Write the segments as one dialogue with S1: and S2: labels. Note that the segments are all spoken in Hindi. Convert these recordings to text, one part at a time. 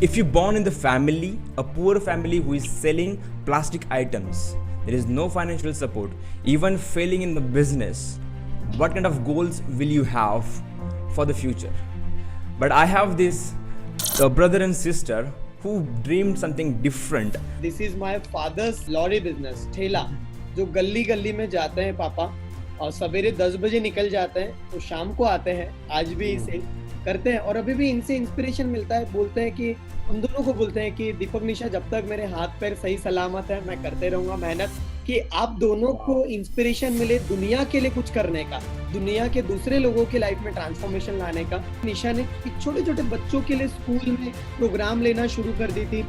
S1: If you're born in the family, a poor family who is selling plastic items, there is no financial support, even failing in the business, what kind of goals will you have for the future? But I have this brother and sister who dreamed something different.
S2: This is my father's lorry business ठेला जो गली गली में जाते हैं पापा और सवेरे 10 बजे निकल जाते हैं तो शाम को आते हैं। आज भी इसे करते हैं और अभी भी इनसे इंस्पिरेशन मिलता है। बोलते हैं कि हम दोनों को बोलते हैं कि दीपक निशा जब तक मेरे हाथ पैर सही सलामत है मैं करते रहूंगा मेहनत, कि आप दोनों को इंस्पिरेशन मिले दुनिया के लिए कुछ करने का, दुनिया के दूसरे लोगों की लाइफ में ट्रांसफॉर्मेशन लाने का। निशा ने छोटे छोटे बच्चों के लिए स्कूल में प्रोग्राम लेना शुरू कर दी थी।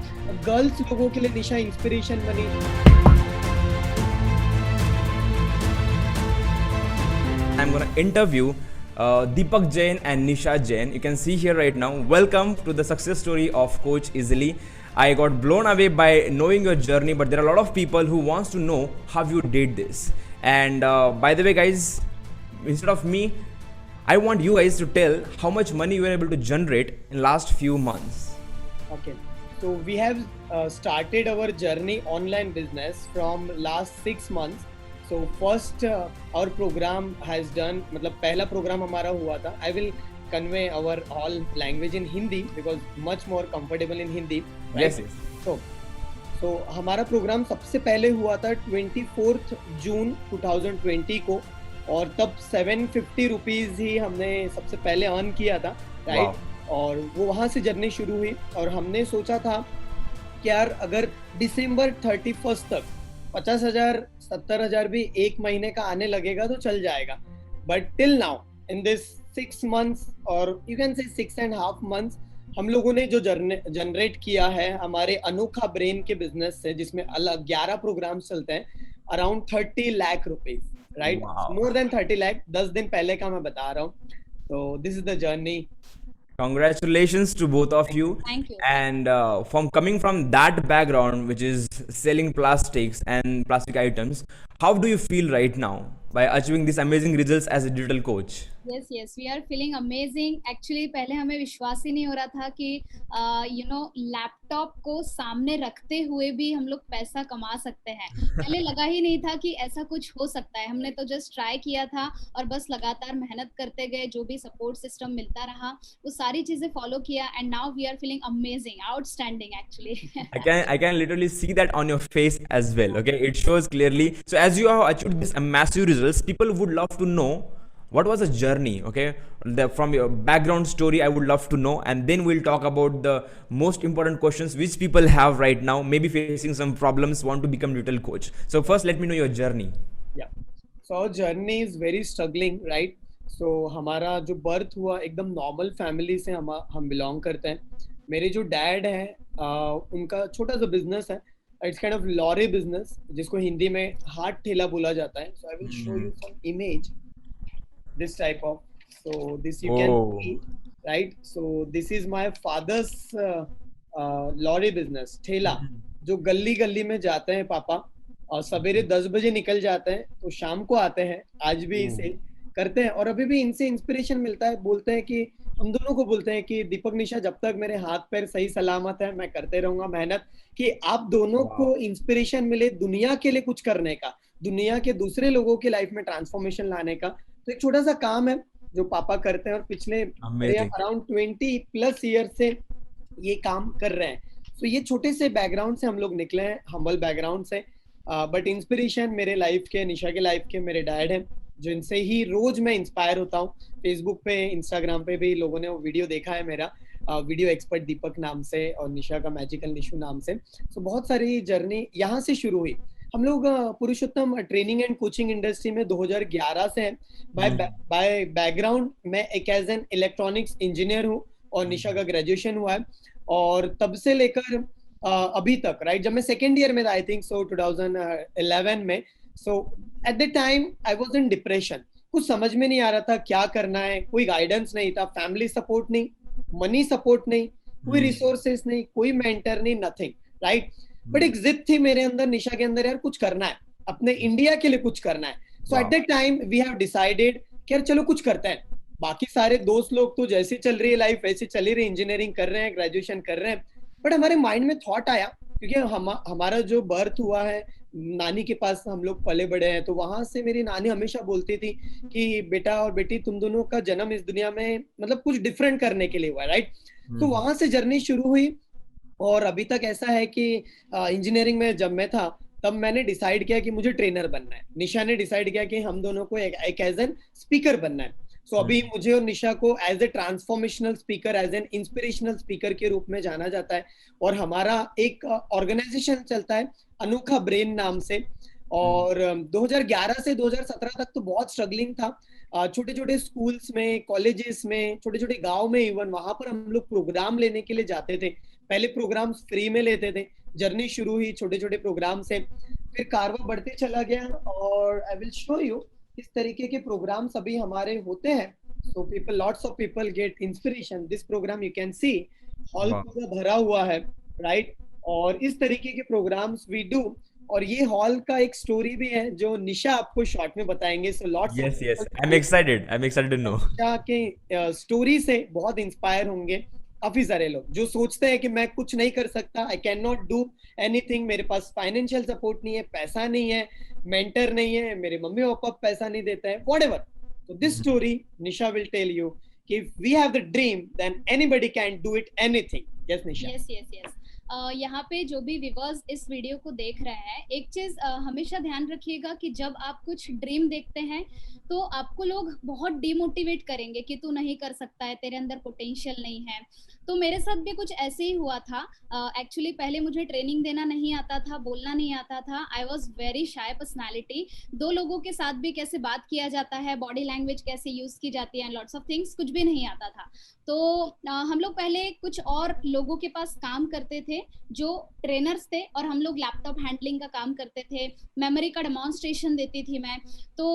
S2: गर्ल्स लोगों के लिए निशा इंस्पिरेशन बनी।
S1: I'm gonna interview Deepak Jain and Nisha Jain. You can see here right now. Welcome to the success story of Coach Easily. I got blown away by knowing your journey, but there are a lot of people who wants to know how you did this. And by the way, guys, instead of me, I want you guys to tell how much money you were able to generate in last few months.
S2: Okay, so we have started our journey online business from last 6 months. So first our program has done, मतलब पहला प्रोग्राम हमारा हुआ था। I will convey our all language in Hindi because much more comfortable in Hindi.
S1: Right? Yes.
S2: So हमारा प्रोग्राम सबसे पहले हुआ था 24 जून 2020 को और तब 750 रुपीज ही हमने सबसे पहले अर्न किया था, राइट?
S1: Wow.
S2: और वो वहाँ से जर्नी शुरू हुई और हमने सोचा था कि यार अगर दिसंबर 31 तक 50,000 70,000 भी एक महीने का आने लगेगा तो चल जाएगा। But till now in this 6 months और यू कैन से 6.5 मंथ्स हम लोगों ने जो जनरेट किया है हमारे अनोखा ब्रेन के बिजनेस से, जिसमें अलग 11 प्रोग्राम्स चलते हैं, around 30 lakh rupees, right? More than 30 lakh. 10 दिन पहले का मैं बता रहा हूँ। तो this is the journey.
S1: Congratulations to both of you.
S3: Thank you.
S1: And from coming from that background, which is selling plastics and plastic items, how do you feel right now by achieving these amazing results as a digital coach?
S3: Yes, we are feeling amazing. Actually, पहले हमें विश्वास ही नहीं हो रहा था कि लैपटॉप को सामने रखते हुए भी हम लोग पैसा कमा सकते हैं। पहले लगा ही नहीं था कि ऐसा कुछ हो सकता है। हमने तो जस्ट ट्राई किया था और बस लगातार मेहनत करते गए, जो भी सपोर्ट सिस्टम मिलता रहा वो सारी चीजें फॉलो किया and now we are feeling amazing, outstanding actually.
S1: I can literally see that on your face as well. Okay, it shows clearly. So as you have achieved this massive results, people would love to know what was the journey. Okay, from your background story I would love to know, and then we'll talk about the most important questions which people have right now, maybe facing some problems, want to become digital coach. So first let me know your journey.
S2: Yeah, so our journey is very struggling, right? So हमारा जो बर्थ हुआ एकदम नॉर्मल फैमिली से हम बिलोंग करते हैं। मेरे जो डैड हैं उनका छोटा सा बिजनेस है, it's kind of lorry business, जिसको हिंदी में हाथ ठेला बोला जाता है। So I will show you some image, this type of, so this you can see, right? So this is my father's lorry business ठेला जो गली गली में जाते हैं पापा और सवेरे 10 बजे निकल जाते हैं तो शाम को आते हैं। आज भी इसे करते हैं और अभी भी इनसे इंस्पिरेशन मिलता है। बोलते हैं कि हम दोनों को बोलते हैं कि दीपक निशा जब तक मेरे हाथ पैर सही सलामत है मैं करते रहूंगा मेहनत, कि आप दोनों को इंस्पिरेशन मिले दुनिया के लिए कुछ करने का, दुनिया के दूसरे लोगों की लाइफ में ट्रांसफॉर्मेशन लाने का। तो एक छोटा सा काम है जो पापा करते हैं और पिछले अराउंड 20+ ईयर से ये काम कर रहे हैं। तो ये छोटे से बैकग्राउंड से हम लोग निकले हैं, हम्बल बैकग्राउंड से, बट इंस्पिरेशन मेरे लाइफ के, निशा के लाइफ के मेरे डैड हैं, जिनसे ही रोज मैं इंस्पायर होता हूँ। फेसबुक पे, इंस्टाग्राम पे भी लोगों ने वो वीडियो देखा है मेरा, वीडियो एक्सपर्ट दीपक नाम से और निशा का मैजिकल निशु नाम से। सो बहुत सारी जर्नी यहाँ से शुरू हुई। हम लोग पुरुषोत्तम ट्रेनिंग एंड कोचिंग इंडस्ट्री में 2011 से हैं। बाय बैकग्राउंड मैं एक एज एन इलेक्ट्रॉनिक्स इंजीनियर हूँ और निशा का ग्रेजुएशन हुआ है और तब से लेकर अभी तक, राइट? जब मैं सेकेंड ईयर में था, आई थिंक सो 2011 में, so at the time I was in depression. कुछ समझ में नहीं आ रहा था क्या करना है, कोई गाइडेंस नहीं था, फैमिली सपोर्ट नहीं, मनी सपोर्ट नहीं, कोई रिसोर्सेस नहीं, कोई मेंटर नहीं, नथिंग, राइट? बट एक जिद थी मेरे अंदर, निशा के अंदर, यार कुछ करना है, अपने इंडिया के लिए कुछ करना है। So at that time we have decided कि यार चलो कुछ करते हैं। बाकी सारे दोस्त लोग तो जैसे चल रही है लाइफ वैसे चल रही, इंजीनियरिंग कर रहे हैं, ग्रेजुएशन कर रहे हैं, बट हमारे माइंड में थॉट आया, क्योंकि हमारा जो बर्थ हुआ है नानी के पास हम लोग पले बड़े हैं, तो वहां से मेरी नानी हमेशा बोलती थी कि बेटा और बेटी तुम दोनों का जन्म इस दुनिया में मतलब कुछ डिफरेंट करने के लिए हुआ, राइट। तो वहां से जर्नी शुरू हुई, और अभी तक ऐसा है कि इंजीनियरिंग में जब मैं था तब मैंने डिसाइड किया कि मुझे ट्रेनर बनना है। निशा ने डिसाइड किया कि हम दोनों को एक एज एन स्पीकर बनना है। सो अभी मुझे और निशा को as a transformational speaker, as an inspirational speaker के रूप में जाना जाता है। और हमारा एक ऑर्गेनाइजेशन चलता है अनोखा ब्रेन नाम से। और 2011 से 2017 तक तो बहुत स्ट्रगलिंग था। छोटे छोटे स्कूल्स में, कॉलेजेस में, छोटे छोटे गांव में, इवन वहां पर हम लोग प्रोग्राम लेने के लिए जाते थे। पहले प्रोग्राम फ्री में लेते थे, जर्नी शुरू हुई छोटे छोटे प्रोग्राम से, फिर कारवा बढ़ते चला गया। और आई विल शो यू किस तरीके के प्रोग्राम्स अभी हमारे होते हैं। So people, lots of people get inspiration. This programme you can see hall पूरा भरा हुआ है, राइट। और इस तरीके के प्रोग्राम्स वी डू। और ये हॉल का एक स्टोरी भी है जो निशा आपको शॉर्ट में बताएंगे। So lots
S1: Yes, yes. I'm excited to know.
S2: निशा के स्टोरी से बहुत इंस्पायर होंगे काफी सारे लोग जो सोचते हैं कि मैं कुछ नहीं कर सकता, I can not do anything, मेरे पास फाइनेंशियल सपोर्ट नहीं है, पैसा नहीं है, मेंटर नहीं है, मेरे मम्मी पापा पैसा नहीं देते हैं, व्हाटएवर। तो this story Nisha will tell you कि if we have the dream then anybody can do it anything. Yes Nisha.
S3: Yes yes yes. यहाँ पे जो भी व्यूअर्स इस वीडियो को देख रहे हैं, एक चीज हमेशा ध्यान रखिएगा कि जब आप कुछ ड्रीम देखते हैं तो आपको लोग बहुत डिमोटिवेट करेंगे कि तू नहीं कर सकता है, तेरे अंदर पोटेंशियल नहीं है। तो मेरे साथ भी कुछ ऐसे ही हुआ था। एक्चुअली पहले मुझे ट्रेनिंग देना नहीं आता था, बोलना नहीं आता था। I was very shy personality. दो लोगों के साथ भी कैसे बात किया जाता है, बॉडी लैंग्वेज कैसे यूज की जाती है, लॉट्स ऑफ थिंग्स कुछ भी नहीं आता था। तो हम लोग पहले कुछ और लोगों के पास काम करते थे जो ट्रेनर्स थे, और हम लोग लैपटॉप हैंडलिंग का काम करते थे, मेमोरी का डेमोन्स्ट्रेशन देती थी मैं। तो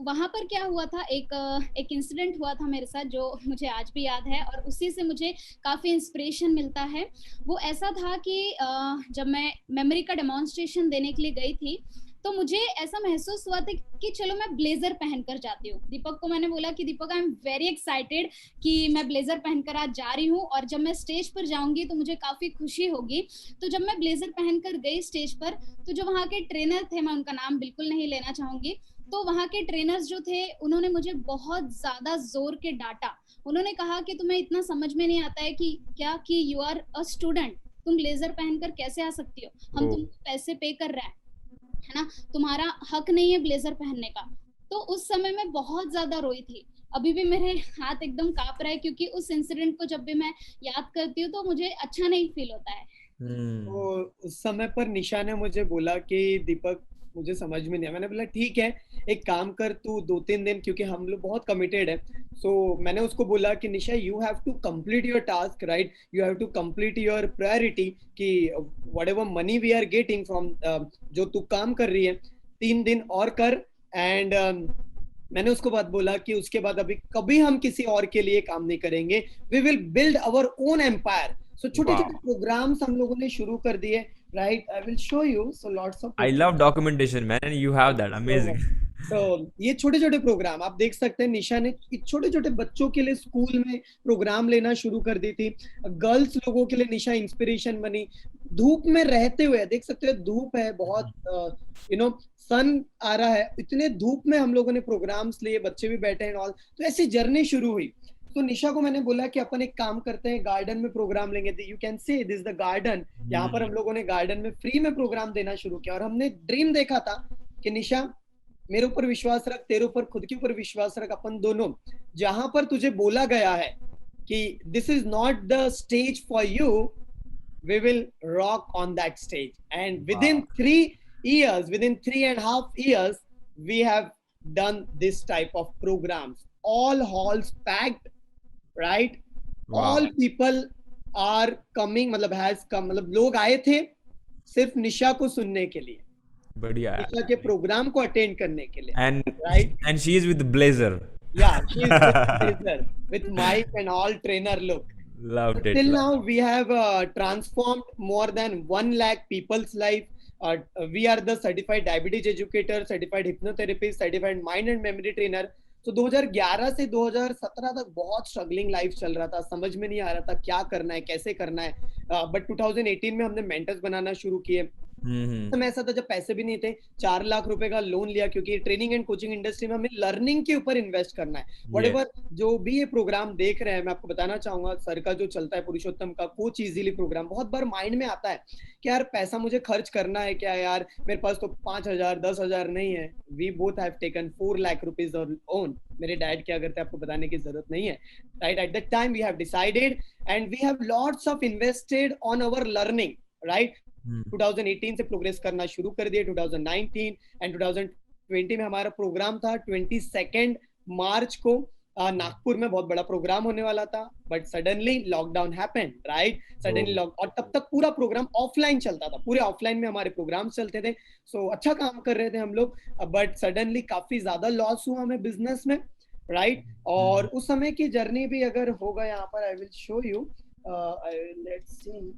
S3: वहां पर क्या हुआ था, एक इंसिडेंट हुआ था मेरे साथ जो मुझे आज भी याद है, और उसी से मुझे काफी इंस्पिरेशन मिलता है। वो ऐसा था कि जब मैं मेमोरी का डेमोन्स्ट्रेशन देने के लिए गई थी तो मुझे ऐसा महसूस हुआ था कि चलो मैं ब्लेजर पहनकर जाती हूँ। दीपक को मैंने बोला कि दीपक आई एम वेरी एक्साइटेड कि मैं ब्लेजर पहनकर आज जा रही हूँ, और जब मैं स्टेज पर जाऊंगी तो मुझे काफी खुशी होगी। तो जब मैं ब्लेजर पहनकर गई स्टेज पर, तो जो वहाँ के ट्रेनर थे, मैं उनका नाम बिल्कुल नहीं लेना चाहूंगी, तो वहाँ के ट्रेनर्स जो थे उन्होंने मुझे बहुत ज्यादा जोर के डांटा। उन्होंने कहा कि तुम्हें इतना समझ में नहीं आता है कि क्या कि यू आर अ स्टूडेंट, तुम ब्लेजर पहनकर कैसे आ सकती हो, हम तुमको पैसे पे कर रहे हैं, है ना, तुम्हारा हक नहीं है ब्लेजर पहनने का। तो उस समय मैं बहुत ज्यादा रोई थी। अभी भी मेरे हाथ एकदम कांप रहा है, क्योंकि उस इंसिडेंट को जब भी मैं याद करती हूँ तो मुझे अच्छा नहीं फील होता है।
S2: तो उस समय पर निशा ने मुझे बोला कि दीपक मुझे समझ में नहीं आया। मैंने बोला ठीक है, एक काम कर, तू 2-3 दिन, क्योंकि हम लोग बहुत कमिटेड है। सो मैंने उसको बोला कि Nisha you have to complete your task, right, you have to complete your priority, कि whatever money we are getting from, जो तू काम कर रही है 3 दिन और कर। एंड मैंने उसको बात बोला कि उसके बाद अभी कभी हम किसी और के लिए काम नहीं करेंगे, we will build our own empire. So छोटे छोटे प्रोग्राम्स हम लोगों ने शुरू कर दिए, right? I will show you. So lots of
S1: I love documentation, man. You have that. Amazing.
S2: तो ये छोटे छोटे प्रोग्राम आप देख सकते हैं। निशा ने छोटे छोटे बच्चों के लिए स्कूल में प्रोग्राम लेना शुरू कर दी थी। गर्ल्स लोगों के लिए निशा इंस्पिरेशन बनी। धूप में रहते हुए, देख सकते हैं धूप है बहुत, सन आ रहा है, इतने धूप में हम लोगों ने प्रोग्राम्स लिए, बच्चे भी बैठे हैं ऑल। तो ऐसी जर्नी शुरू हुई। तो निशा को मैंने बोला कि अपन एक काम करते हैं, गार्डन में प्रोग्राम लेंगे। You can say this the garden. यहाँ पर हम लोगों ने गार्डन में फ्री में प्रोग्राम देना शुरू किया। और हमने ड्रीम देखा था कि निशा मेरे ऊपर विश्वास रख, तेरे ऊपर, खुद के ऊपर विश्वास रख, अपन दोनों जहां पर तुझे बोला गया है कि this is not the stage for you, we will rock on that stage. And within 3 years, within 3.5 years, we have done this type of programs. All halls packed, right? Wow. All people are coming, मतलब has come, मतलब लोग आए थे सिर्फ निशा को सुनने के लिए,
S1: बढ़िया,
S2: निशा के प्रोग्राम को अटेंड करने के लिए।
S1: And
S2: right?
S1: And she is with blazer.
S2: Yeah, she is with blazer, with mic and all trainer look.
S1: Loved it.
S2: Till now we have transformed more than 1 lakh people's life. We are the certified diabetes educator, certified hypnotherapist, certified mind and memory trainer. तो 2011 से 2017 तक बहुत स्ट्रगलिंग लाइफ चल रहा था, समझ में नहीं आ रहा था क्या करना है, कैसे करना है। बट 2018 में हमने मेंटर्स बनाना शुरू किए। समय ऐसा था जब पैसे भी नहीं थे, 4 लाख रुपए का लोन लिया, क्योंकि ट्रेनिंग एंड कोचिंग इंडस्ट्री में हमें लर्निंग के ऊपर इन्वेस्ट करना है। व्हाटएवर जो भी ये प्रोग्राम देख रहे हैं, मैं आपको बताना चाहूंगा सर का जो चलता है पुरुषोत्तम का कोच इजीली प्रोग्राम, बहुत बार माइंड में आता है कि यार पैसा मुझे खर्च करना है क्या यार, मेरे पास तो 5,000 10,000 नहीं है। We both have taken 4 lakh rupees own. मेरे डैड क्या करते हैं आपको बताने की जरूरत नहीं है, right? At that time we have decided and we have lots of invested on our learning, right? 2018 से प्रोग्रेस करना शुरू कर दिए। 2019 एंड 2020 में हमारा प्रोग्राम था 22 मार्च को नागपुर में बहुत बड़ा प्रोग्राम होने वाला था, but suddenly lockdown happened, right? Suddenly और तब तक पूरा प्रोग्राम ऑफलाइन चलता था, पूरे ऑफलाइन में हमारे प्रोग्राम चलते थे। सो अच्छा काम कर रहे थे हम लोग, बट सडनली काफी ज्यादा लॉस हुआ हमें बिजनेस में, राइट? और उस समय की जर्नी भी अगर होगा यहाँ पर, आई will show you, let's see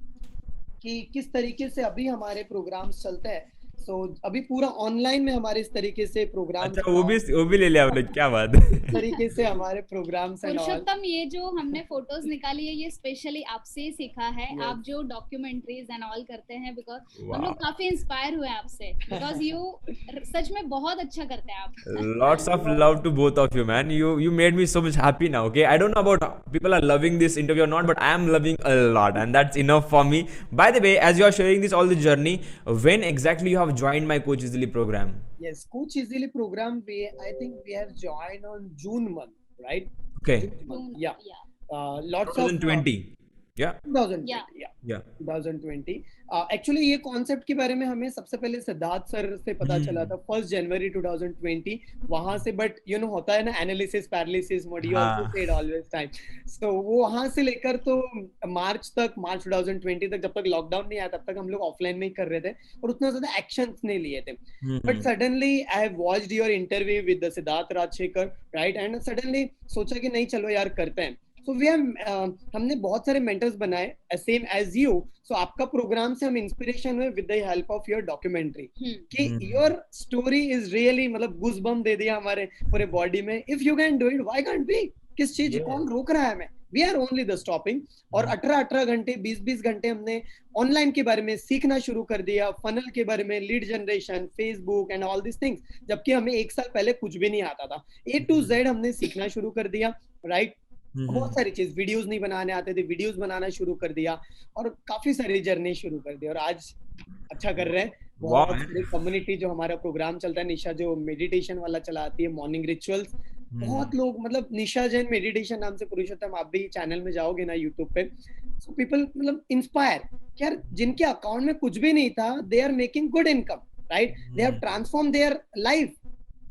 S2: कि किस तरीके से अभी हमारे प्रोग्राम्स चलते हैं। सो अभी पूरा ऑनलाइन में हमारे इस तरीके से प्रोग्राम,
S1: अच्छा वो भी ले लिया आपने, क्या बात है।
S2: इस तरीके से हमारे प्रोग्राम्स एंड ऑल।
S3: पुरुषोत्तम, ये जो हमने फोटोज निकाली है ये स्पेशली आपसे ही सीखा है। आप जो डॉक्यूमेंट्रीज एंड ऑल करते हैं, बिकॉज हम लोग काफी इंस्पायर हुए आपसे, बिकॉज यू सच में बहुत अच्छा करते हैं आप।
S1: Lots of love to both of you, man. You made me so much happy now. Okay, I don't know about people are loving this interview or not, but I am loving a lot, and that's enough for me. By the way, as you are sharing this all the journey, when exactly you have joined my Coach Easily program?
S2: Yes, Coach Easily program, I think we have joined on June month, right?
S1: Okay.
S2: June month, yeah. Lots
S1: 2020. Yeah.
S2: 2020,
S1: Yeah.
S2: 2020। Actually ये कॉन्सेप्ट के बारे में हमें सबसे पहले सिद्धार्थ सर से पता चला था 1 जनवरी 2020 वहां से। बट यू नो होता है ना analysis paralysis mode, you also said always time. So वो वहां से लेकर तो मार्च 2020 तक, जब तक लॉकडाउन नहीं आया तब तक हम लोग ऑफलाइन में ही कर रहे थे और उतना ज्यादा एक्शंस नहीं लिए थे। But suddenly I have watched your interview with Siddharth Rajshekhar, right? And suddenly सोचा कि नहीं चलो यार करते हैं। So we have, हमने बहुत सारे मेंटर्स बनाए सेम एज यू। सो आपका प्रोग्राम से हम इंस्पिरेशन हुए with the help of your documentary कि योर स्टोरी इज रियली, मतलब गूज़बम्प दे दिया हमारे पूरे बॉडी में। If you can do it why can't we? किस चीज कौन रोक रहा है हमें? We are only the stopping. और 18 घंटे 20 घंटे हमने ऑनलाइन के बारे में सीखना शुरू कर दिया, फनल के बारे में, lead generation, Facebook and all this things, जबकि हमें 1 साल पहले कुछ भी नहीं आता था। A to Z हमने सीखना शुरू कर दिया, राइट? बहुत सारी चीज, वीडियोस नहीं बनाने आते थे, वीडियोस बनाना शुरू कर दिया और काफी सारी जर्नी शुरू कर दी और आज अच्छा कर रहे हैं। बहुत सारी कम्युनिटी जो हमारा प्रोग्राम चलता है, निशा जो मेडिटेशन वाला चलाती है, मॉर्निंग रिचुअल्स, बहुत लोग, मतलब निशा जैन मेडिटेशन नाम से, पुरुषोत्तम आप भी चैनल में जाओगे ना यूट्यूब पे, सो पीपल मतलब इंस्पायर, यार जिनके अकाउंट में कुछ भी नहीं था, they are making good income, right? They have transform their life.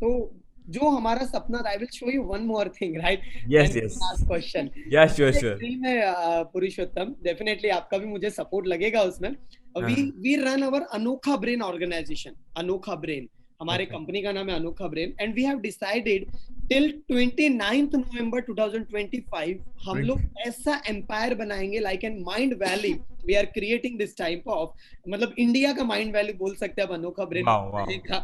S2: तो जो हमारा सपना था, I will show you one more thing, right?
S1: Yes.
S2: Last question.
S1: Yeah, sure.
S2: Purushottam, definitely आपका भी मुझे सपोर्ट लगेगा उसमें। We run our Anokha brain organisation. Anokha brain हमारे कंपनी का नाम है, Anokha brain. And we have decided till 29 November 2025 हम लोग ऐसा एम्पायर बनाएंगे, like an mind valley we are creating this type of, मतलब इंडिया का माइंड वैली बोल सकते हैं आप अनोखा ब्रेन का।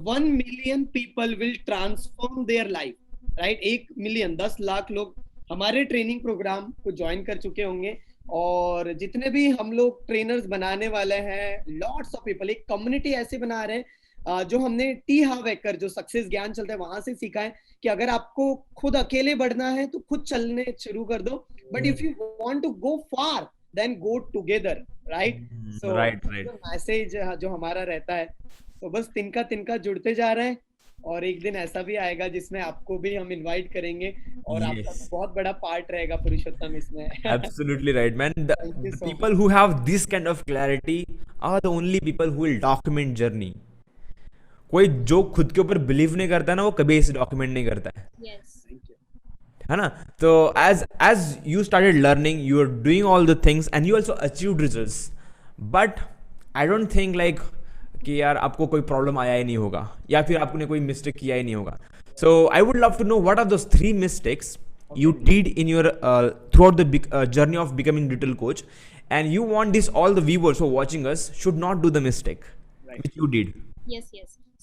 S2: 1 million people will transform their life, right? 1 million 10 lakh लोग हमारे ट्रेनिंग प्रोग्राम को ज्वाइन कर चुके होंगे और जितने भी हम लोग ट्रेनर्स बनाने वाले हैं, लॉट्स ऑफ पीपल, एक कम्युनिटी ऐसे बना रहे हैं जो हमने टी हावेकर जो सक्सेस ज्ञान चलता है वहां से सीखा है कि अगर आपको खुद अकेले बढ़ना है तो खुद चलने शुरू कर दो, but if you want to go far then go together, right? So message जो हमारा रहता है, तो बस तिनका जुड़ते जा रहे हैं और एक दिन ऐसा भी आएगा जिसमें आपको भी हम इनवाइट करेंगे और आपका बहुत बड़ा पार्ट रहेगा पुरुषोत्तम इसमें।
S1: Absolutely right, man. The people who have this kind of clarity are the only people who will document journey. कोई जो खुद के ऊपर बिलीव नहीं करता है ना, वो कभी इसे डॉक्यूमेंट नहीं करता है। है ना? तो as you started learning, you are doing all the things and you also achieved results, but I don't think like कि यार आपको कोई प्रॉब्लम आया ही नहीं होगा या फिर आपने कोई मिस्टेक किया ही नहीं होगा। So I would love to know what are those 3 mistakes you did in your throughout the journey of becoming digital coach, and you want this all the viewers who are watching us should not do the mistake which you did.
S3: Yes.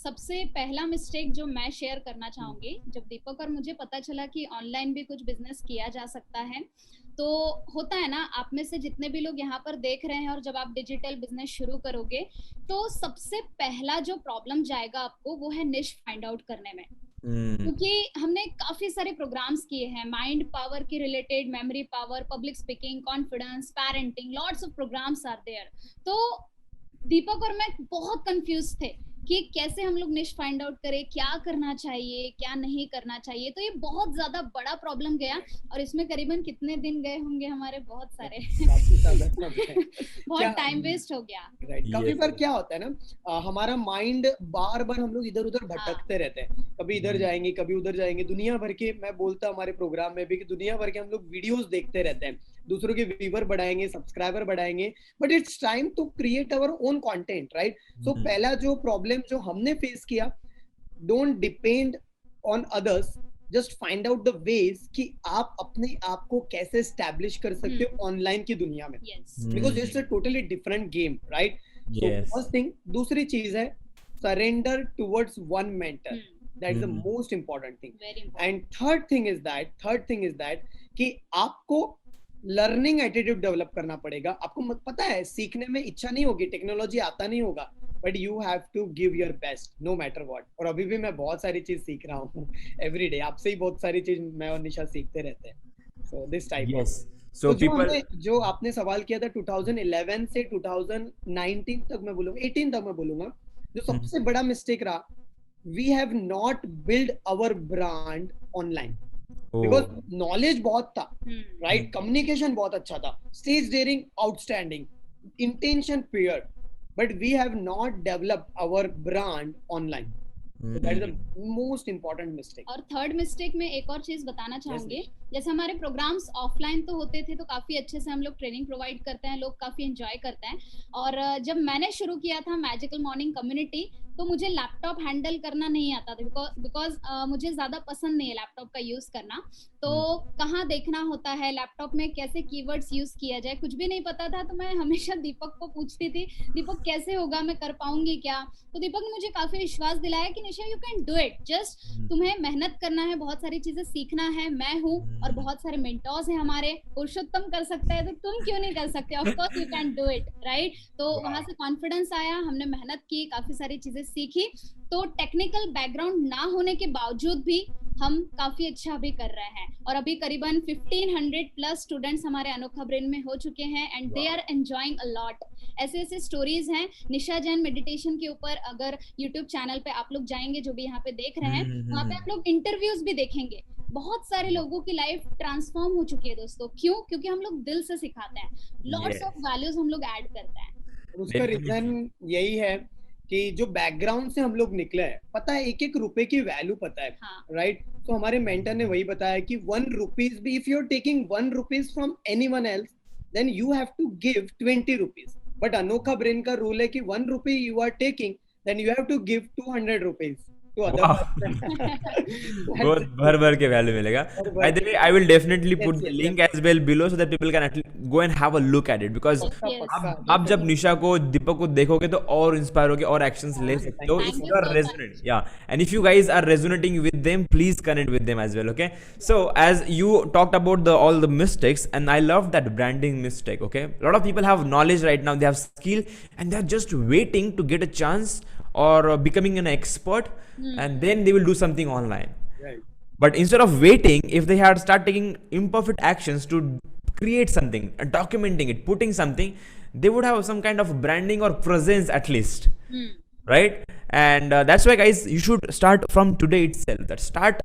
S3: सबसे पहला मिस्टेक जो मैं शेयर करना चाहूंगी, जब दीपक और मुझे पता चला कि ऑनलाइन भी कुछ बिजनेस किया जा सकता है, तो होता है ना, आप में से जितने भी लोग यहाँ पर देख रहे हैं और जब आप डिजिटल बिजनेस शुरू करोगे तो सबसे पहला जो प्रॉब्लम जाएगा आपको वो है निश फाइंड आउट करने में। क्योंकि हमने काफी सारे प्रोग्राम्स किए हैं माइंड पावर के related, memory power, public speaking, confidence, parenting, lots of programmes are there. तो दीपक और मैं बहुत कंफ्यूज थे कि कैसे हम लोग निश फाइंड आउट करें, क्या करना चाहिए, क्या नहीं करना चाहिए। तो ये बहुत ज्यादा बड़ा प्रॉब्लम गया और इसमें करीबन कितने दिन गए होंगे हमारे, बहुत सारे बहुत टाइम वेस्ट हो गया।
S2: राइट, काफी बार क्या होता है ना, हमारा माइंड बार बार हम लोग इधर उधर भटकते रहते हैं, कभी इधर जाएंगे कभी उधर जाएंगे। दुनिया भर के, मैं बोलता हमारे प्रोग्राम में भी कि दुनिया भर के हम लोग वीडियोस देखते रहते हैं, दूसरों के व्यूअर बढ़ाएंगे, सब्सक्राइबर बढ़ाएंगे, but it's time to create our own content, right. So पहला जो प्रॉब्लम जो हमने फेस किया, don't depend on others, just find out the ways कि आप अपने आप को कैसे एस्टैब्लिश कर सकते हो ऑनलाइन की दुनिया में, because it's a totally different game, right. So first thing, दूसरी चीज है surrender towards one mentor, that is the most important thing. And third thing is that कि आपको लर्निंग एटीट्यूड डेवलप करना पड़ेगा। आपको पता है, सीखने में इच्छा नहीं होगी, टेक्नोलॉजी आता नहीं होगा, but you have to give your best no matter what. और अभी भी मैं बहुत सारी चीज सीख रहा हूँ एवरी डे, आपसे ही बहुत सारी चीज मैं और निशा सीखते रहते हैं। So this type
S1: So people,
S2: जो आपने सवाल किया था 2011 से 2019 तक मैं बोलूंगा, 18 तक मैं बोलूंगा, जो सबसे बड़ा मिस्टेक रहा, we have not build our brand online. Because knowledge बहुत था, राइट, कम्युनिकेशन बहुत अच्छा था, stage daring outstanding, intention pure, but we have not developed our brand online. That is the most important mistake.
S3: और थर्ड मिस्टेक में एक और चीज बताना चाहूंगी, जैसे हमारे प्रोग्राम्स ऑफलाइन तो होते थे, तो काफी अच्छे से हम लोग ट्रेनिंग प्रोवाइड करते हैं, लोग काफी एंजॉय करते हैं। और जब मैंने शुरू किया था मैजिकल मॉर्निंग कम्युनिटी, तो मुझे लैपटॉप हैंडल करना नहीं आता था, बिकॉज मुझे ज्यादा पसंद नहीं है लैपटॉप का यूज करना। तो कहाँ देखना होता है लैपटॉप में, कैसे कीवर्ड्स यूज किया जाए, कुछ भी नहीं पता था। तो मैं हमेशा दीपक को पूछती थी, दीपक कैसे होगा, मैं कर पाऊंगी क्या? तो दीपक ने मुझे काफी विश्वास दिलाया कि Nisha you can do it, just तुम्हें मेहनत करना है, बहुत सारी चीजें सीखना है। मैं हूँ और बहुत सारे मेंटोर्स हैं हमारे, पुरुषोत्तम कर सकता है तो तुम क्यों नहीं कर सकते? Of course you can do it, right. तो वहां से कॉन्फिडेंस आया, हमने मेहनत की, काफी सारी चीजें सीखी। तो टेक्निकल बैकग्राउंड ना होने के बावजूद भी हम काफी अच्छा भी कर रहे हैं। और अभी करीबन 1500 प्लस स्टूडेंट्स हमारे अनोखा ब्रेन में हो चुके हैं and they are enjoying a lot. ऐसे ऐसे स्टोरीज हैं। निशा जैन मेडिटेशन के ऊपर अगर यूट्यूब चैनल पे आप लोग जाएंगे, जो भी यहाँ पे देख रहे हैं, वहाँ पे आप लोग इंटरव्यूज भी देखेंगे। बहुत सारे लोगों की लाइफ ट्रांसफॉर्म हो चुकी है दोस्तों। क्यों? क्योंकि हम लोग दिल से सिखाते हैं, लॉट्स ऑफ वैल्यूज हम लोग ऐड करते हैं।
S2: उसका रीजन यही है कि जो बैकग्राउंड से हम लोग निकले हैं, पता है, एक एक रुपए की वैल्यू पता है, राइट। तो हमारे मेंटर ने वही बताया कि 1 रुपीज भी, if you are taking 1 rupees from anyone else, then you have to give 20 rupees. But Anokha brain का रूल है कि 1 rupee you are taking, then you have to give 200 rupees to other
S1: बहुत भर भर के वैल्यू मिलेगा। By the way, I will definitely put the link as well below so that people can at least go and have a look at it, because आप जब निशा को, दीपक को देखोगे तो और इंस्पायर होगे और एक्शंस ले सकते हो। If you are resonant, yeah, and if you guys are resonating with them, please connect with them as well, okay? So as you talked about all the mistakes, and I love that branding mistake, okay? A lot of people have knowledge right now, they have skill, and they are just waiting to get a chance or becoming an expert, and then they will do something online,
S2: right?
S1: But instead of waiting, if they had start taking imperfect actions to create something, documenting it, putting something, they would have some kind of branding or presence at least, right? And that's why guys, you should start from today itself, that start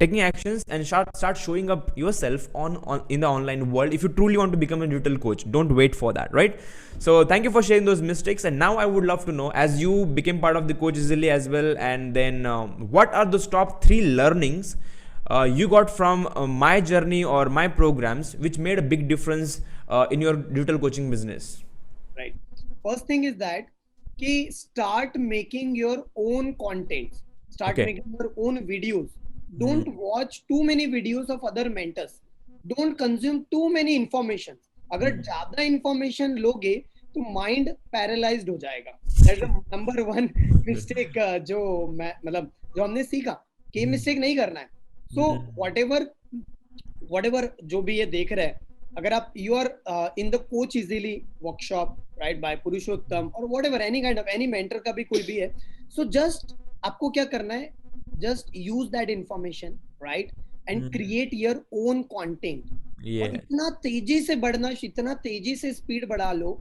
S1: taking actions and start showing up yourself on in the online world. If you truly want to become a digital coach, don't wait for that, right? So thank you for sharing those mistakes. And now I would love to know, as you became part of the Coach Easily as well, and then what are those top 3 learnings you got from my journey or my programs which made a big difference in your digital coaching business?
S2: Right, first thing is that start making your own content, start making your own videos. Don't watch too many videos of other mentors. Don't consume too many information. अगर ज्यादा information लोगे तो माइंड पैरालाइज्ड हो जाएगा। दैट्स द नंबर 1 मिस्टेक जो मैं मतलब जो हमने सीखा कि मिस्टेक नहीं करना है। सो व्हाटएवर जो भी ये देख रहे हैं, अगर आप you are in the coach easily workshop right by Purushottam और whatever any kind of any mentor का भी कोई भी है, सो जस्ट आपको क्या करना है, just use that information right and create your own content. और इतना तेजी से बढ़ना, इतना तेजी से स्पीड बढ़ा लो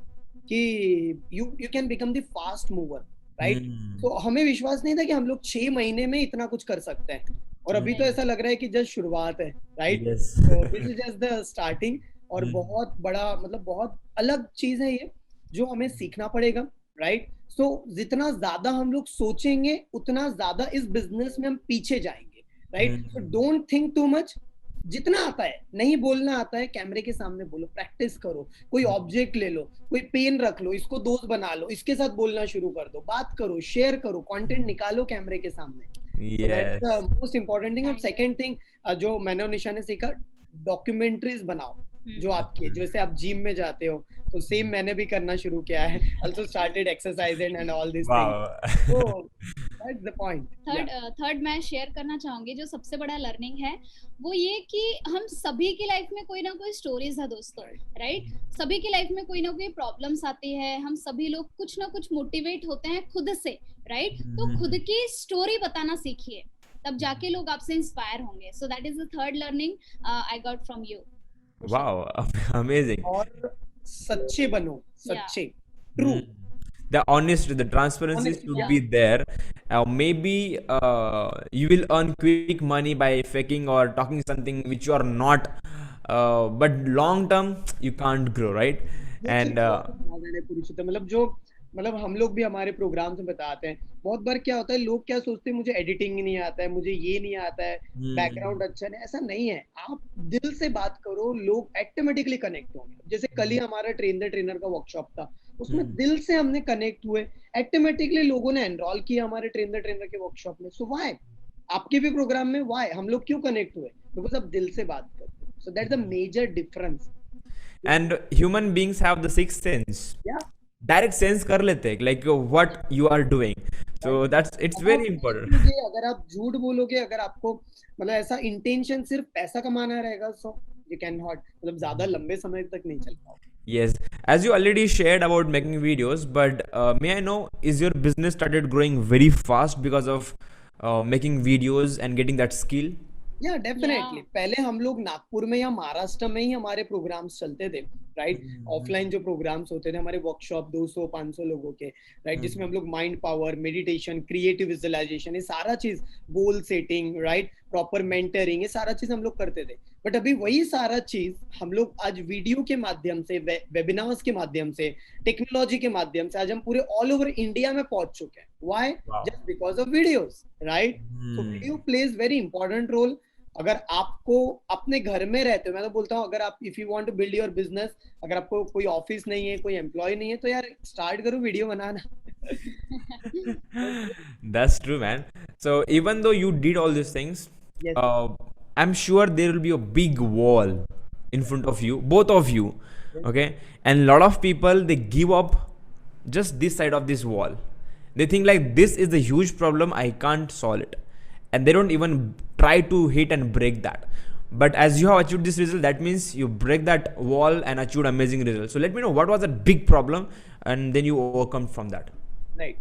S2: कि you can become the fast mover right. तो हमें विश्वास नहीं था कि हम लोग 6 महीने में इतना कुछ कर सकते हैं, और अभी तो ऐसा लग रहा है कि जस्ट शुरुआत है राइट। तो this is just the starting, और बहुत बड़ा मतलब बहुत अलग चीज है ये जो हमें सीखना पड़ेगा राइट। सो जितना ज्यादा हम लोग सोचेंगे उतना ज्यादा इस बिजनेस में हम पीछे जाएंगे right. So don't think too much, जितना आता है, नहीं बोलना आता है कैमरे के सामने बोलो, प्रैक्टिस करो, कोई ऑब्जेक्ट ले लो, कोई पेन रख लो, इसको दोस्त बना लो, इसके साथ बोलना शुरू कर दो, बात करो, शेयर करो, कंटेंट निकालो कैमरे के सामने। So that's the most important thing। और second thing जो मैंने और निशा ने सीखा, डॉक्यूमेंट्रीज बनाओ जो आपके, जैसे आप जिम में जाते हो तो सेम मैंने भी करना शुरू किया है, also started exercising and all these things। So that's the point।
S3: Third मैं शेयर करना चाहूंगी, जो सबसे बड़ा लर्निंग है वो ये कि हम सभी की लाइफ में कोई ना कोई स्टोरीज है दोस्तों राइट। सभी की लाइफ में कोई ना कोई प्रॉब्लम्स आती है, हम सभी लोग कुछ ना कुछ मोटिवेट होते हैं खुद से राइट। तो खुद की स्टोरी बताना सीखिए, तब जाके लोग आपसे इंस्पायर होंगे। So that is the third learning I got from you.
S1: Wow, amazing।
S2: और सच्चे बनो, सच्चे, true.
S1: The honesty, the transparency should be there। Maybe you will earn quick money by faking or talking something which you are not, but long term you can't grow, right? And
S2: मतलब हम लोग भी हमारे प्रोग्राम में बताते हैं, बहुत बार क्या होता है, लोग क्या सोचते हैं मुझे एडिटिंग नहीं आता है, मुझे ये नहीं आता है, बैकग्राउंड अच्छा नहीं। ऐसा नहीं है, आप दिल से बात करो, लोग ऑटोमेटिकली कनेक्ट होंगे। जैसे कल ही हमारा ट्रेन द ट्रेनर का वर्कशॉप था, उसमें दिल से हमने कनेक्ट हुए, ऑटोमेटिकली लोगों ने एनरोल किया हमारे ट्रेन द ट्रेनर के वर्कशॉप में। सो व्हाई आपके भी प्रोग्राम में व्हाई हम लोग क्यों कनेक्ट हुए? बिकॉज आप दिल से बात करते हो। So that's the major difference.
S1: And human beings have the sixth sense।
S2: Yeah।
S1: Direct sense कर लेते हैं like what you are doing। so that's it's very important।
S2: अगर आप झूठ बोलोगे, अगर आपको मतलब ऐसा इंटेंशन सिर्फ पैसा कमाना रहेगा, so you cannot मतलब ज्यादा लंबे समय तक नहीं चल पाओगे।
S1: Yes, as you already shared about making videos, but may I know, is your business started growing very fast because of making videos and getting that skill?
S2: या डेफिनेटली। पहले हम लोग नागपुर में या महाराष्ट्र में ही हमारे प्रोग्राम्स चलते थे राइट। ऑफलाइन जो प्रोग्राम्स होते थे हमारे वर्कशॉप 200-500 लोगों के राइट, जिसमें हम लोग mind power, meditation, creative visualisation, ये सारा चीज, goal setting right, proper mentoring, ये सारा चीज हम लोग करते थे। बट अभी वही सारा चीज हम लोग आज वीडियो के माध्यम से, वेबिनार्स के माध्यम से, टेक्नोलॉजी के माध्यम से आज हम पूरे ऑल ओवर इंडिया में पहुंच चुके हैं। Why? Just because of videos right. So video plays very important role. अगर आपको अपने घर में रहते हो, मैं तो बोलता हूँ, अगर आप if you want to build your business, अगर आपको कोई ऑफिस नहीं है, कोई एम्प्लॉय नहीं है, तो यार स्टार्ट करो video banana.
S1: That's true, man। So even though you did all these things,
S2: Yes।
S1: I'm sure there will be a big wall in front of you, both of you, okay? And a lot of people, they give up just this side of this wall. They think like this is the huge problem, I can't solve it, and they don't even try to hit and break that। But as you have achieved this result, that means you break that wall and achieved amazing results। So let me know, what was that big problem and then you overcome from that?
S2: Right।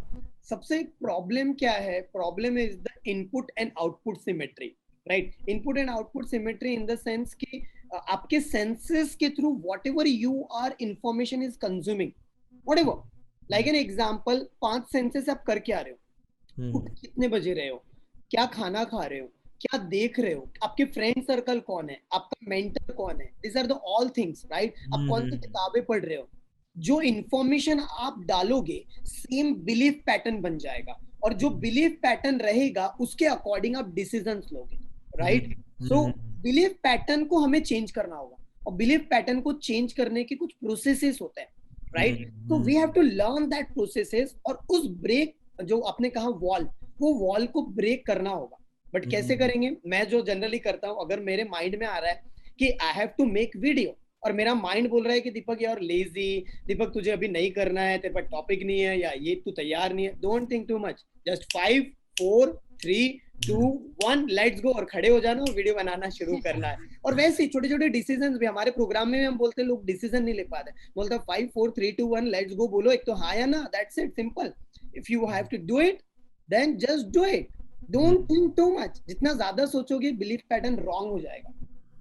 S2: सबसे प्रॉब्लम क्या है? Problem is the input and output symmetry right. Input and output symmetry in the sense कि आपके सेंसेस के through whatever you are information is consuming, whatever, like an example, 5 senses आप करके आ रहे हो, कितने बजे रहे हो, क्या खाना खा रहे हो, क्या देख रहे हो, आपके फ्रेंड सर्कल कौन है, आपका मेंटर कौन है, this are the all things right. आप कौन सी किताबें पढ़ रहे हो, जो इंफॉर्मेशन आप डालोगे सेम बिलीफ पैटर्न बन जाएगा, और जो बिलीफ पैटर्न रहेगा उसके अकॉर्डिंग आप डिसीजंस लोगे राइट। सो बिलीफ पैटर्न को हमें चेंज करना होगा, और बिलीफ पैटर्न को चेंज करने के कुछ प्रोसेसेस होते हैं राइट। तो we have to learn that processes, और उस ब्रेक जो आपने कहा वॉल, वो वॉल को ब्रेक करना होगा। बट कैसे करेंगे? मैं जो जनरली करता हूँ, अगर मेरे माइंड में आ रहा है कि I have to make video, और मेरा माइंड बोल रहा है कि Deepak you are lazy, Deepak तुझे अभी नहीं करना है, तेरे पास टॉपिक नहीं है, या ये तू तैयार नहीं है, don't think too much, just 5 4 3 2 1 let's go, और खड़े हो जाना और वीडियो बनाना शुरू करना है। और वैसे ही छोटे छोटे डिसीजन भी हमारे प्रोग्राम में हम बोलते हैं, लोग डिसीजन नहीं ले पाते, बोलते 5 4 3 2 1 लेट्स गो, बोलो एक तो हाँ या ना, that's it, simple. If you have to do it then just do it, don't think too much. जितना ज्यादा सोचोगे बिलीफ पैटर्न रॉन्ग हो जाएगा।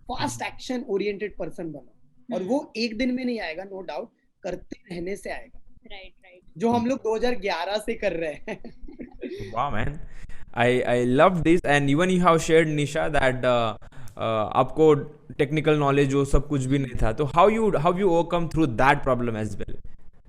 S2: फास्ट एक्शन ओरिएंटेड पर्सन बनो, और वो एक दिन में नहीं आएगा, नो डाउट, करते रहने से आएगा।
S3: राइट राइट,
S2: जो हम लोग 2011 से कर रहे हैं।
S1: Wow, man. I love this, and even you have shared, Nisha, that आपको टेक्निकल नॉलेज वो सब कुछ भी नहीं था, तो how you overcome through that problem as well?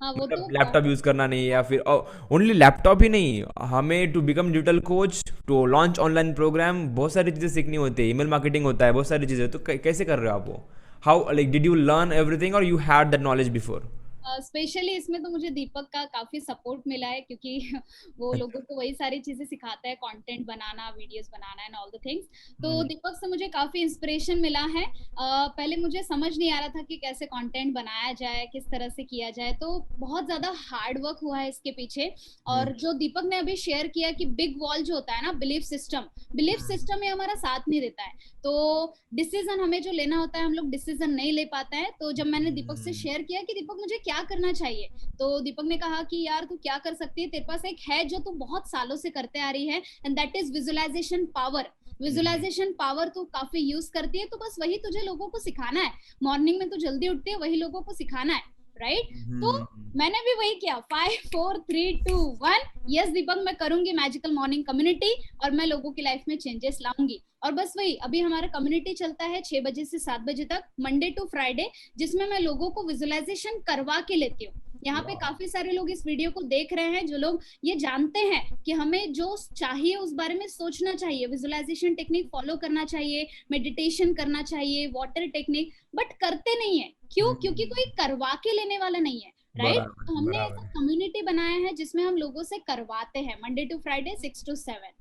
S3: हाँ वो
S1: मतलब
S3: तो
S1: लैपटॉप यूज करना नहीं, या फिर ओनली लैपटॉप ही नहीं, हमें to become digital coach, to launch online program, बहुत सारी चीज़ें सीखनी होती है, ईमेल मार्केटिंग होता है, बहुत सारी चीज़ें, तो कैसे कर रहे हो आप वो? How, like, did you learn everything और you had that knowledge before?
S3: Specially इसमें तो मुझे दीपक का काफी सपोर्ट मिला है, क्योंकि वो लोगों को वही सारी चीजें सिखाता है, content banana, videos banana and all the things. तो दीपक से मुझे काफी इंस्पिरेशन मिला है। पहले मुझे समझ नहीं आ रहा था कि कैसे कंटेंट बनाया जाए, किस तरह से किया जाए, तो बहुत ज्यादा हार्ड वर्क हुआ है इसके पीछे। और जो दीपक ने अभी शेयर किया कि बिग वॉल जो होता है ना, बिलीफ सिस्टम में हमारा साथ नहीं देता है, तो डिसीजन हमें जो लेना होता है हम लोग डिसीजन नहीं ले पाते हैं। तो जब मैंने दीपक से शेयर किया कि दीपक मुझे क्या करना चाहिए, तो दीपक ने कहा कि यार तू क्या कर सकती है, तेरे पास एक है जो तू बहुत सालों से करते आ रही है, and that is visualization power. Visualization power तू काफी यूज करती है, तो बस वही तुझे लोगों को सिखाना है। मॉर्निंग में तू जल्दी उठती है, वही लोगों को सिखाना है, राइट? तो मैंने भी वही किया, 5 4 3 2 1, यस दीपक मैं करूंगी मैजिकल मॉर्निंग कम्युनिटी, और मैं लोगों की लाइफ में चेंजेस लाऊंगी। और बस वही, अभी हमारा कम्युनिटी चलता है 6 बजे से 7 बजे तक, मंडे टू फ्राइडे, जिसमें मैं लोगों को विजुअलाइजेशन करवा के लेती हूँ। यहाँ पे काफी सारे लोग इस वीडियो को देख रहे हैं, जो लोग ये जानते हैं कि हमें जो चाहिए उस बारे में सोचना चाहिए, विजुअलाइजेशन टेक्निक फॉलो करना चाहिए, मेडिटेशन करना चाहिए, वाटर टेक्निक, बट करते नहीं है। क्यों? क्योंकि कोई करवा के लेने वाला नहीं है, राइट? तो हमने ऐसा कम्युनिटी बनाया है जिसमें हम लोगों से करवाते हैं, Monday to Friday 6 to 7।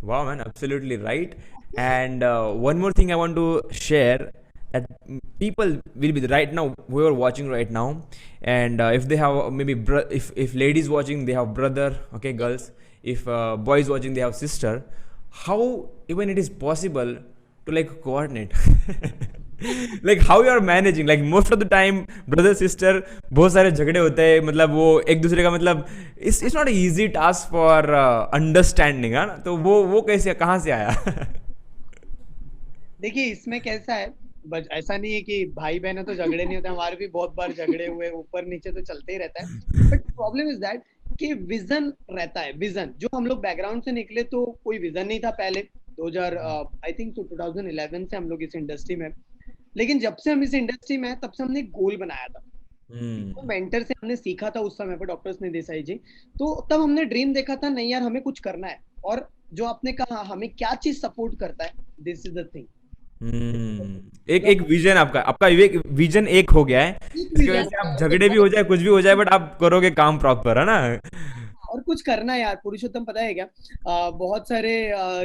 S1: Wow, man, absolutely right. And one more thing I want to share, that people will be right now, who are watching right now, and if they have maybe if ladies watching, they have brother, okay, girls. If boys watching, they have sister. How even it is possible to like coordinate? Like how you are managing? Like most of the time, brother sister, बहुत सारे झगड़े होते हैं, मतलब वो एक दूसरे का, मतलब it's not an easy task for understanding, है ना? तो वो कैसे, कहाँ से आया?
S2: देखिए इसमें कैसा है, बस ऐसा नहीं है कि भाई बहन है तो झगड़े नहीं होते, हमारे भी बहुत बार झगड़े हुए, ऊपर नीचे तो चलते ही रहता है। बट प्रॉब्लम इज दैट कि विजन रहता है, विजन जो हम लोग बैकग्राउंड से निकले तो कोई विजन नहीं था पहले। 2000 आई थिंक तो 2011 से हम लोग इस इंडस्ट्री में, लेकिन जब से हम इस इंडस्ट्री में तब से हमने गोल बनाया था। तो मेंटर से हमने सीखा था उस समय पर, डॉक्टर स्नेह देसाई जी, तो तब हमने ड्रीम देखा था, नहीं यार हमें कुछ करना है, और जो आपने कहा हमें क्या चीज सपोर्ट करता है, दिस इज द थिंग।
S1: एक विजन, आपका विजन एक हो गया है, इसकी वजह से आप झगड़े भी हो जाए, कुछ भी हो जाए, बट आप करोगे काम प्रॉपर, है ना?
S2: और कुछ करना है यार पुरुषोत्तम, पता है क्या, बहुत सारे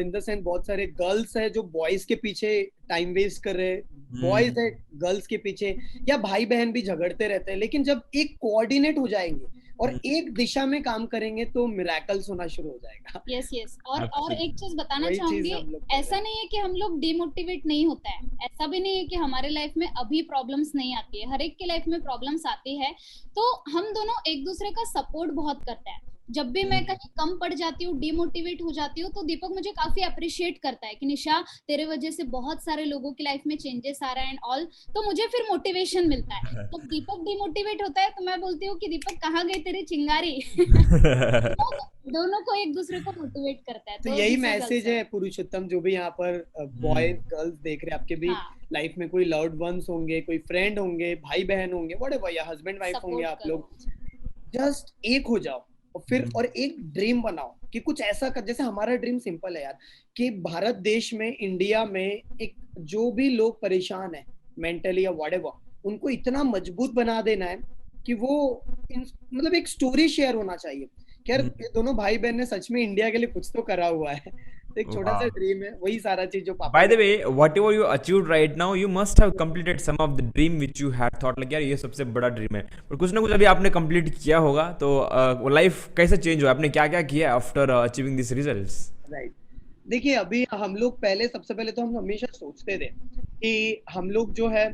S2: इन द सेंस बहुत सारे गर्ल्स है जो बॉयज के पीछे टाइम वेस्ट कर रहे हैं, बॉयज है गर्ल्स के पीछे, या भाई बहन भी झगड़ते रहते हैं। लेकिन जब एक कोऑर्डिनेट हो जाएंगे और एक दिशा में काम करेंगे तो मिरेकल्स होना शुरू हो जाएगा।
S3: यस यस, और एक चीज बताना चाहूंगी, ऐसा नहीं है कि हम लोग डिमोटिवेट नहीं होता है, ऐसा भी नहीं है कि हमारे लाइफ में अभी प्रॉब्लम्स नहीं आती है, हर एक की लाइफ में प्रॉब्लम्स आती है। तो हम दोनों एक दूसरे का सपोर्ट बहुत करते हैं। जब भी मैं कहीं कम पड़ जाती हूँ, डिमोटिवेट हो जाती हूँ, तो दीपक मुझे काफी अप्रिशिएट करता है कि निशा तेरे वजह से बहुत सारे लोगों की लाइफ में चेंजेस आ रहा है एंड ऑल, तो मुझे फिर मोटिवेशन मिलता है। तो दीपक डिमोटिवेट होता है तो मैं बोलती हूँ कि दीपक कहाँ गई तेरी चिंगारी। दोनों को एक दूसरे को मोटिवेट करता है।
S2: तो यही मैसेज है पुरुषोत्तम, जो भी यहाँ पर बॉयज गर्ल्स देख रहे हैं, आपके भी लाइफ में कोई लव्ड वंस होंगे, कोई फ्रेंड होंगे, भाई बहन होंगे, व्हाटएवर, या हस्बैंड वाइफ होंगे, आप लोग जस्ट एक हो जाओ और फिर और एक ड्रीम बनाओ कि कुछ ऐसा कर, जैसे हमारा ड्रीम सिंपल है यार, कि भारत देश में, इंडिया में एक जो भी लोग परेशान है मेंटली या व्हाटएवर, उनको इतना मजबूत बना देना है कि वो मतलब एक स्टोरी शेयर होना चाहिए कि यार ये दोनों भाई बहन ने सच में इंडिया के लिए कुछ तो करा हुआ है। एक छोटा सा
S1: Wow.
S2: ड्रीम है, वही सारा चीज जो पापा
S1: By
S2: ने।
S1: the way, whatever you achieved right now, you must have completed some of the dream which you had thought like यार ये सबसे बड़ा ड्रीम है, पर कुछ ना कुछ अभी आपने कंप्लीट किया होगा, तो वो लाइफ कैसे चेंज हुआ, आपने क्या क्या किया after achieving this results?
S2: Right, देखिए अभी हम लोग पहले, सबसे पहले तो हम हमेशा सोचते थे कि हम लोग जो है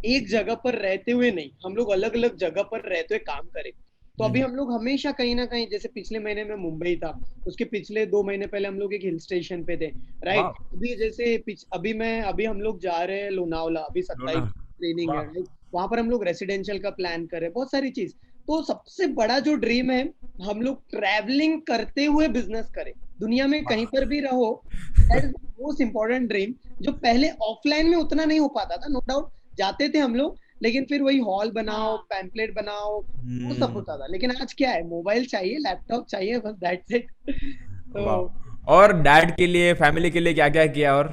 S2: एक जगह पर रहते हुए नहीं, हम लोग अलग अलग जगह पर रहते हुए काम करें। तो अभी हम लोग हमेशा कहीं ना कहीं, जैसे पिछले महीने में मुंबई था, उसके पिछले 2 महीने पहले हम लोग एक हिल स्टेशन पे थे, राइट।
S1: वाह,
S2: अभी जैसे अभी हम लोग जा रहे हैं लोनावला, अभी 27
S1: लोना,
S2: ट्रेनिंग है,
S1: वाह,
S2: राइट। वहां पर हम लोग रेसिडेंशियल का प्लान कर रहे हैं, बहुत सारी चीज। तो सबसे बड़ा जो ड्रीम है, हम लोग ट्रैवलिंग करते हुए बिजनेस करें, दुनिया में कहीं पर भी रहो। That is the most important dream, जो पहले ऑफलाइन में उतना नहीं हो पाता था, नो डाउट। जाते थे हम लोग, लेकिन फिर वही हॉल बनाओ,
S3: हाँ
S2: पैम्पलेट बनाओ, वो सब
S1: हम्म,
S2: होता था। लेकिन आज क्या है, मोबाइल चाहिए, लैपटॉप चाहिए, बस दैट्स इट। तो
S1: वाह। और डैड के लिए, फैमिली के लिए क्या क्या किया? और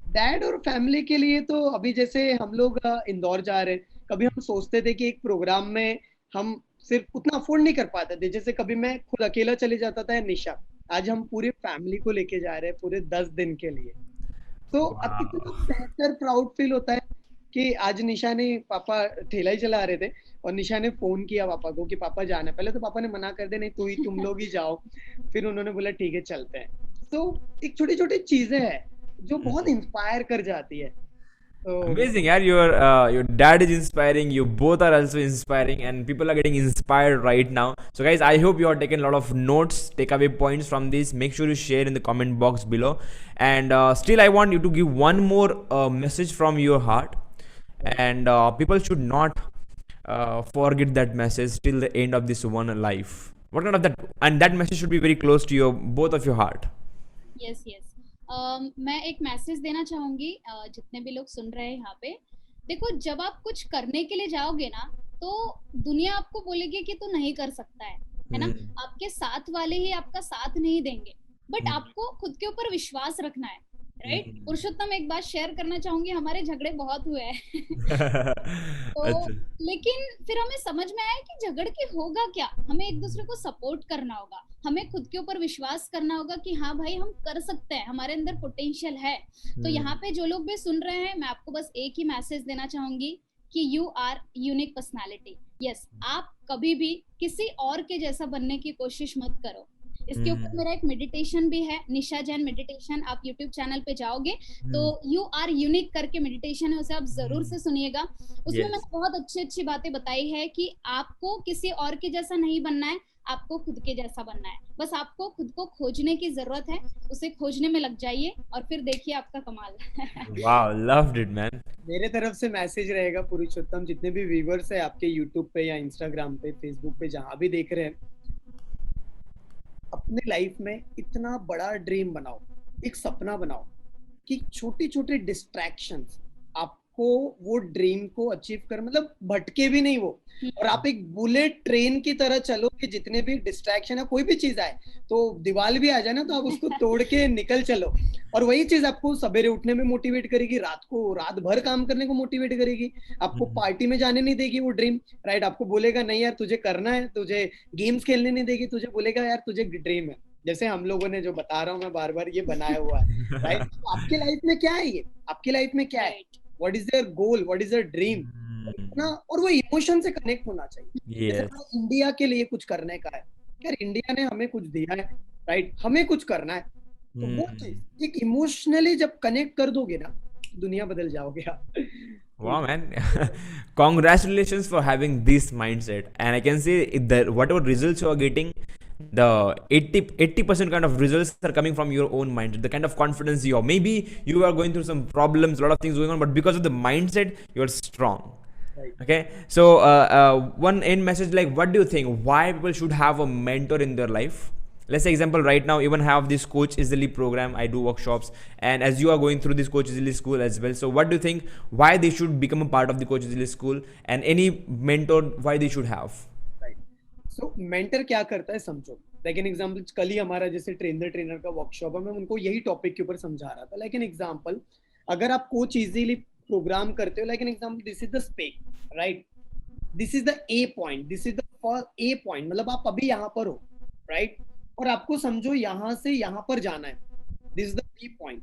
S2: डैड और फैमिली के लिए तो अभी जैसे हम लोग इंदौर जा रहे हैं, कभी हम सोचते थे कि एक प्रोग्राम में हम सिर्फ उतना अफोर्ड नहीं कर पाते थे। जैसे कभी मैं खुद अकेला चले जाता था या निशा, आज हम पूरी फैमिली को लेके जा रहे हैं पूरे 10 दिन के लिए। तो अब कितना
S1: वाह,
S2: बेहतर प्राउड फील होता है कि आज निशा ने, पापा ठेला ही चला रहे थे, और निशा ने फोन किया पापा को कि पापा जाना है। पहले तो पापा ने मना कर दिया, नहीं तुम लोग ही जाओ। फिर उन्होंने बोला ठीक है चलते हैं। तो एक छोटी छोटी चीजें हैं जो बहुत इंस्पायर कर जाती है। तो
S1: amazing यार, your dad is inspiring, you both are also inspiring, and people are getting inspired right now. So guys, I hope you are taking a lot of notes, takeaway points from this. Make sure you share in the comment box below, and still I want you to give one more message from your heart, and people should not forget that message till the end of this one life. What kind of that, and that message should be very close to your both of your heart.
S3: Yes yes मैं एक मैसेज देना चाहूंगी जितने भी लोग सुन रहे हैं यहाँ पे। देखो, जब आप कुछ करने के लिए जाओगे ना, तो दुनिया आपको बोलेगी कि तू नहीं कर सकता है ना।
S1: Hmm.
S3: आपके साथ वाले ही आपका साथ नहीं देंगे, बट
S1: Hmm.
S3: आपको खुद के ऊपर विश्वास रखना है, राइट।
S1: Hmm.
S3: पुरुषोत्तम, एक बात शेयर करना चाहूंगी, हमारे झगड़े बहुत हुए हैं तो
S1: अच्छा।
S3: लेकिन फिर हमें समझ में आया कि झगड़ के होगा क्या, हमें एक दूसरे को सपोर्ट करना होगा, हमें खुद के ऊपर विश्वास करना होगा कि हाँ भाई हम कर सकते हैं, हमारे अंदर पोटेंशियल है। तो यहाँ पे जो लोग भी सुन रहे हैं, मैं आपको बस एक ही मैसेज देना चाहूंगी कि you are unique personality. Yes, आप कभी भी किसी और के जैसा बनने की कोशिश मत करो। इसके ऊपर मेरा एक मेडिटेशन भी है, निशा जैन मेडिटेशन, आप यूट्यूब चैनल पे जाओगे तो यू आर यूनिक करके मेडिटेशन है, उसे आप जरूर से सुनिएगा। उसमें
S1: Yes.
S3: मैंने बहुत अच्छी अच्छी बातें बताई है कि आपको किसी और के जैसा नहीं बनना है, आपको खुद के जैसा बनना है। बस आपको खुद को खोजने की जरूरत है, उसे खोजने में लग जाइए और फिर देखिए आपका कमाल
S1: Wow, loved it, man.
S2: मेरे तरफ से मैसेज रहेगा पुरुषोत्तम, जितने भी व्यूवर्स है आपके यूट्यूब पे या इंस्टाग्राम पे, फेसबुक पे, जहां भी देख रहे हैं, अपने लाइफ में इतना बड़ा ड्रीम बनाओ, एक सपना बनाओ कि छोटे छोटे डिस्ट्रैक्शंस आपको वो ड्रीम को अचीव कर, मतलब भटके भी नहीं वो। और आप एक बुलेट ट्रेन की तरह चलो कि जितने भी डिस्ट्रैक्शन है, कोई भी चीज आए, तो दीवार भी आ जाए ना, तो आप उसको तोड़ के निकल चलो। और वही चीज आपको सवेरे उठने में मोटिवेट करेगी, रात भर काम करने को मोटिवेट करेगी, आपको पार्टी में जाने नहीं देगी वो ड्रीम, राइट। आपको बोलेगा नहीं यार तुझे करना है, तुझे गेम्स खेलने नहीं देगी, तुझे बोलेगा यार तुझे ड्रीम है। जैसे हम लोगों ने, जो बता रहा हूँ मैं बार बार, ये बनाया हुआ है, राइट। तो आपकी लाइफ में क्या है, ये आपकी लाइफ में क्या है, what is your goal, what is your dream ना। और वो इमोशन से कनेक्ट होना चाहिए। जैसे
S1: Yes.
S2: हमें इंडिया के लिए कुछ करने का है, यार इंडिया ने हमें कुछ दिया है, राइट, हमें कुछ करना है। तो वो चीज एक इमोशनली जब कनेक्ट कर दोगे ना, दुनिया बदल जाओगे आप।
S1: Wow, man. Congratulations for having this mindset. And I can see that whatever results you are getting, the 80% kind of results are coming from your own mind, the kind of confidence you have. Maybe you are going through some problems, a lot of things going on, but because of the mindset, you are strong.
S2: Right.
S1: Okay. So, one end message, like, what do you think? Why people should have a mentor in their life? Let's say example right now, even have this Coach Easily program. I do workshops, and as you are going through this Coach Easily school as well. So what do you think? Why they should become a part of the Coach Easily school, and any mentor why they should have?
S2: So mentor क्या करता है समझो। लाइक एन एग्जांपल, कल ही हमारा जैसे ट्रेनर का वर्कशॉप है, मैं उनको यही टॉपिक के ऊपर समझा रहा था। लाइक एन एग्जांपल, अगर आप कोच इजीली प्रोग्राम करते हो, like an example, this is the spec, right, this is the A point, this is the for A point, मतलब आप अभी यहाँ पर हो, राइट, और आपको समझो यहाँ से यहाँ पर जाना है। This is the key point,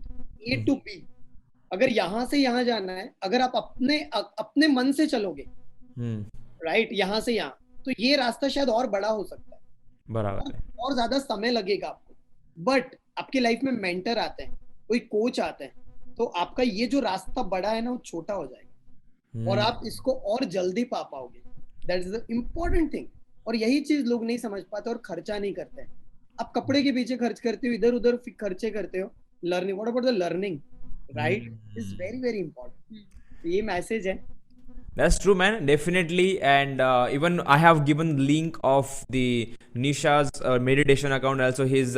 S2: A to B. अगर यहाँ से यहाँ जाना है, अगर आप अपने मन से चलोगे, राइट, यहाँ से यहाँ, तो ये रास्ता शायद और बड़ा हो सकता है,
S1: बराबर है।
S2: और ज्यादा समय लगेगा आपको, बट आपकी लाइफ में मेंटर आते हैं, कोई कोच आते हैं, तो आपका ये जो रास्ता बड़ा है ना वो छोटा हो जाएगा और आप इसको और जल्दी पा पाओगे. That is the important thing. और यही चीज लोग नहीं समझ पाते और खर्चा नहीं करते हैं. आप कपड़े के पीछे खर्च करते हो, इधर उधर खर्चे करते हो. Learning, what about the learning, right, is very very important. ये मैसेज है.
S1: That's true, man. Definitely, and even I have given link of the Nisha's meditation account, also his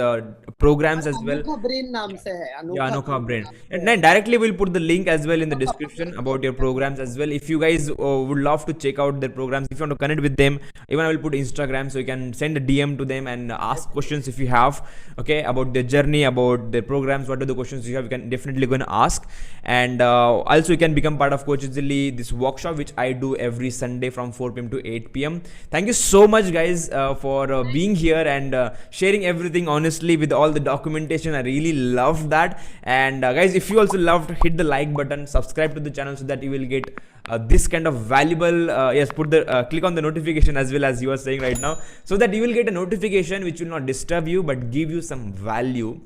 S1: programs as well.
S2: अनोखा ब्रेन नाम से है.
S1: Yeah, Anokha Brain. And then directly we'll put the link as well in the description about your programs as well. If you guys would love to check out their programs, if you want to connect with them, even I will put Instagram, so you can send a DM to them and ask questions if you have, okay, about their journey, about their programs. What are the questions you have? You can definitely go and ask. And also you can become part of Coach Easily, this workshop which I do every Sunday from 4 p.m. to 8 p.m. Thank you so much, guys, for being here and sharing everything honestly with all the documentation. I really loved that. And guys, if you also loved, hit the like button, subscribe to the channel so that you will get this kind of valuable yes, put the click on the notification as well, as you are saying right now, so that you will get a notification which will not disturb you but give you some value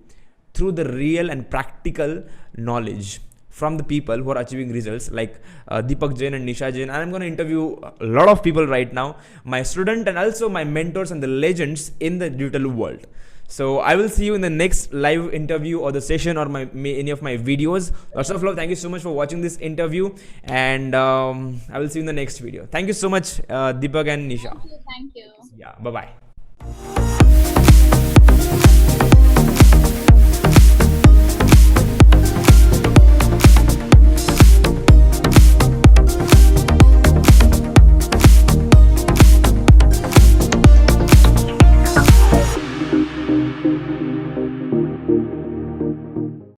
S1: through the real and practical knowledge from the people who are achieving results, like Deepak Jain and Nisha Jain. And I'm going to interview a lot of people right now, my student and also my mentors and the legends in the digital world. So I will see you in the next live interview or the session or any of my videos. Lots of love. Thank you so much for watching this interview, and I will see you in the next video. Thank you so much, Deepak and Nisha.
S3: Thank you.
S1: Yeah, bye bye.